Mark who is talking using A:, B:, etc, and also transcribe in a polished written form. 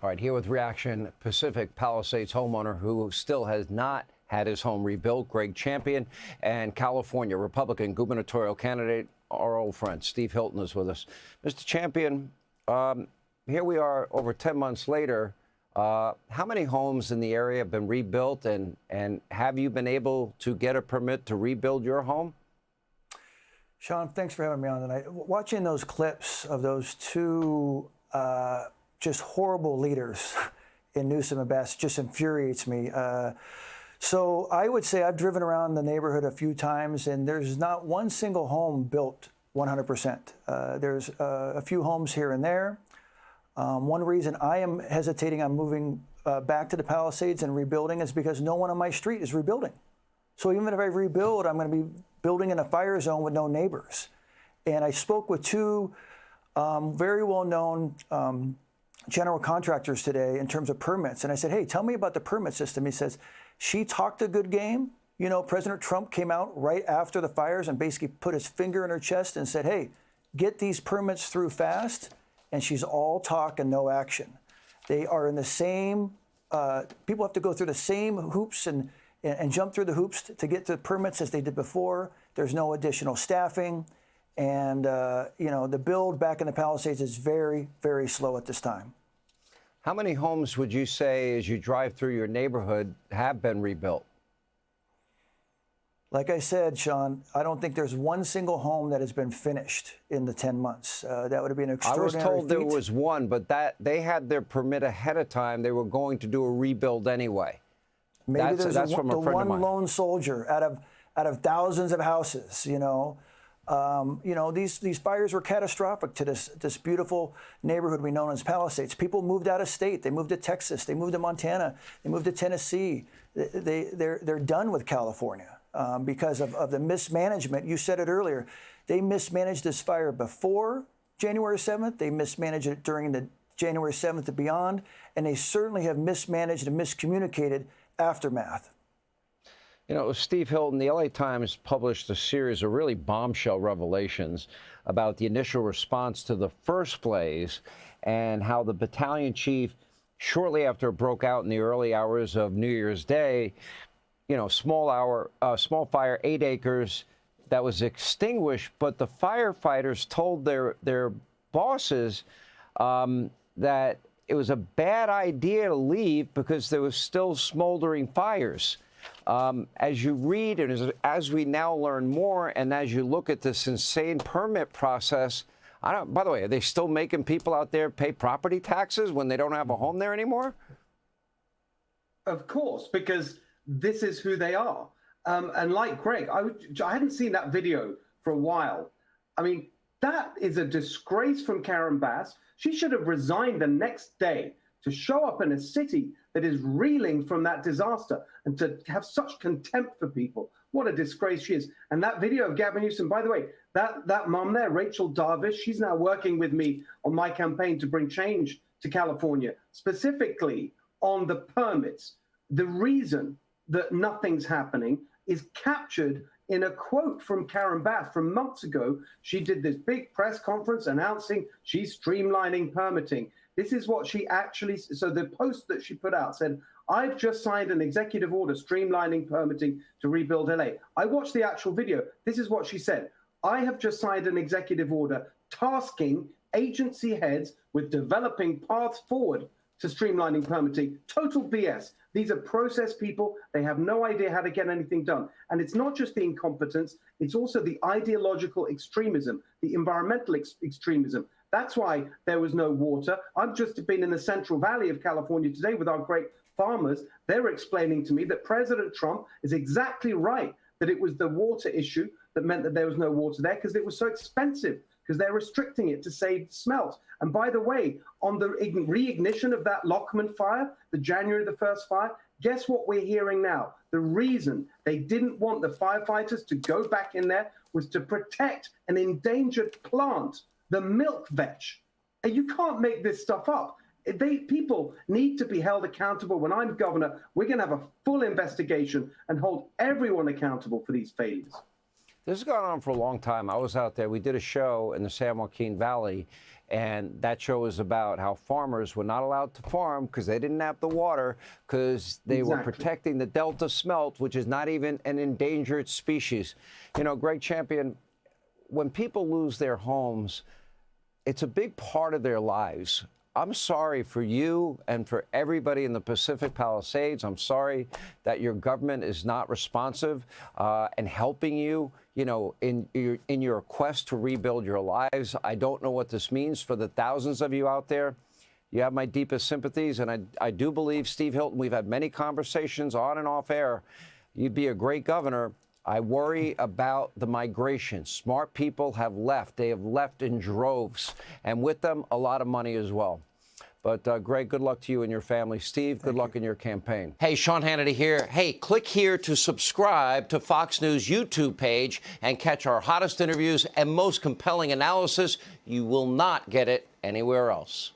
A: All right, here with reaction, Pacific Palisades homeowner who still has not had his home rebuilt, Greg Champion, and California Republican gubernatorial candidate, our old friend Steve Hilton is with us. Mr. Champion, here we are over 10 months later. How many homes in the area have been rebuilt, and have you been able to get a permit to rebuild your home?
B: Sean, thanks for having me on tonight. Watching those clips of those two just horrible leaders in Newsom and Bass just infuriates me. So I would say I've driven around the neighborhood a few times, and there's not one single home built 100%. There's a few homes here and there. One reason I am hesitating on moving back to the Palisades and rebuilding is because no one on my street is rebuilding. So even if I rebuild, I'm going to be building in a fire zone with no neighbors. And I spoke with two very well-known general contractors today in terms of permits. And I said, hey, tell me about the permit system. He says, she talked a good game. You know, President Trump came out right after the fires and basically put his finger in her chest and said, hey, get these permits through fast. And she's all talk and no action. They are in the same, people have to go through the same hoops and jump through the hoops to get the permits as they did before. There's no additional staffing. And, you know, the build back in the Palisades is very, very slow at this time.
A: How many homes would you say, as you drive through your neighborhood, have been rebuilt? Like
B: I said, Sean, I don't think there's one single home that has been finished in the 10 months. That would have been an extraordinary
A: I was told
B: feat.
A: there was one, but that they had their permit ahead of time. They were going to do a rebuild anyway.
B: Maybe that's
A: from a
B: the
A: friend of
B: one
A: mine.
B: Lone soldier out of thousands of houses, you know. These fires were catastrophic to this beautiful neighborhood we know as Palisades. People moved out of state. They moved to Texas. They moved to Montana. They moved to Tennessee. They're done with California because of the mismanagement. You said it earlier. They mismanaged this fire before January 7th. They mismanaged it during the January 7th and beyond. And they certainly have mismanaged and miscommunicated aftermath.
A: You know, Steve Hilton, the LA Times published a series of really bombshell revelations about the initial response to the first blaze and how the battalion chief, shortly after it broke out in the early hours of New Year's Day, you know, small fire, 8 acres, that was extinguished, but the firefighters told their bosses that it was a bad idea to leave because there was still smoldering fires. As you read and as we now learn more, and as you look at this insane permit process, by the way, are they still making people out there pay property taxes when they don't have a home there anymore?
C: Of course, because this is who they are. And like Greg, I hadn't seen that video for a while. I mean, that is a disgrace from Karen Bass. She should have resigned the next day to show up in a city that is reeling from that disaster and to have such contempt for people. What a disgrace she is. And that video of Gavin Newsom, by the way, that mom there, Rachel Darvish, she's now working with me on my campaign to bring change to California, specifically on the permits. The reason that nothing's happening is captured in a quote from Karen Bass from months ago. She did this big press conference announcing she's streamlining permitting. This is what she actually, so the post that she put out said, I've just signed an executive order streamlining permitting to rebuild LA. I watched the actual video. This is what she said. I have just signed an executive order tasking agency heads with developing paths forward to streamlining permitting. Total BS. These are process people. They have no idea how to get anything done. And it's not just the incompetence, it's also the ideological extremism, the environmental extremism. That's why there was no water. I've just been in the Central Valley of California today with our great farmers. They're explaining to me that President Trump is exactly right, that it was the water issue that meant that there was no water there because it was so expensive, because they're restricting it to save smelt. And by the way, on the reignition of that Lockman fire, the January the 1st fire, guess what we're hearing now? The reason they didn't want the firefighters to go back in there was to protect an endangered plant, the milk vetch. And you can't make this stuff up. People need to be held accountable. When I'm governor, we're going to have a full investigation and hold everyone accountable for these failures.
A: This has gone on for a long time. I was out there. We did a show in the San Joaquin Valley, And that show was about how farmers were not allowed to farm because they didn't have the water, because they were protecting the Delta smelt, which is not even an endangered species. You know, Greg Champion, when people lose their homes, it's a big part of their lives. I'm sorry for you and for everybody in the Pacific Palisades. I'm sorry that your government is not responsive and helping you, you know, in your quest to rebuild your lives. I don't know what this means for the thousands of you out there. You have my deepest sympathies, and I do believe, Steve Hilton, we've had many conversations on and off air. You'd be a great governor. I worry about the migration. Smart people have left. They have left in droves, and with them, a lot of money as well. But, Greg, good luck to you and your family. Steve, good luck in your campaign. Hey, Sean Hannity here. Hey, click here to subscribe to Fox News YouTube page and catch our hottest interviews and most compelling analysis. You will not get it anywhere else.